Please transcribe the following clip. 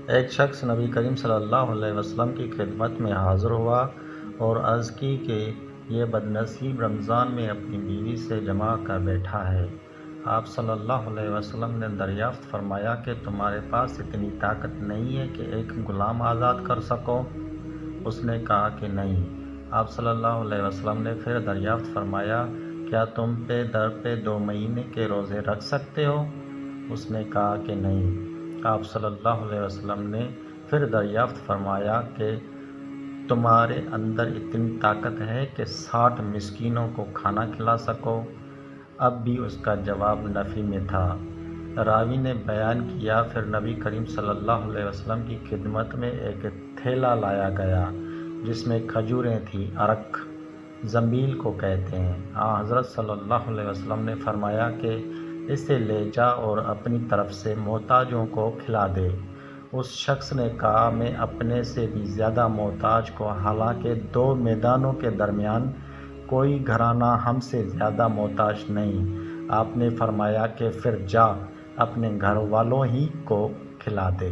ایک شخص نبی کریم صلی اللہ علیہ وسلم کی خدمت میں حاضر ہوا اور عرض کی کہ یہ بدنصیب رمضان میں اپنی بیوی سے جمع کر بیٹھا ہے۔ آپ صلی اللہ علیہ وسلم نے دریافت فرمایا کہ تمہارے پاس اتنی طاقت نہیں ہے کہ ایک غلام آزاد کر سکو؟ اس نے کہا کہ نہیں۔ آپ صلی اللہ علیہ وسلم نے پھر دریافت فرمایا کیا تم پہ 2 مہینے کے روزے رکھ سکتے ہو؟ اس نے کہا کہ نہیں۔ آپ صلی اللہ علیہ وسلم نے پھر دریافت فرمایا کہ تمہارے اندر اتنی طاقت ہے کہ 60 مسکینوں کو کھانا کھلا سکو؟ اب بھی اس کا جواب نفی میں تھا۔ راوی نے بیان کیا پھر نبی کریم صلی اللہ علیہ وسلم کی خدمت میں ایک تھیلا لایا گیا جس میں کھجوریں تھیں، ارک زنبیل کو کہتے ہیں۔ حضرت صلی اللہ علیہ وسلم نے فرمایا کہ اسے لے جا اور اپنی طرف سے محتاجوں کو کھلا دے۔ اس شخص نے کہا میں اپنے سے بھی زیادہ محتاج کو، حالانکہ 2 میدانوں کے درمیان کوئی گھرانہ ہم سے زیادہ محتاج نہیں۔ آپ نے فرمایا کہ پھر جا اپنے گھر والوں ہی کو کھلا دے۔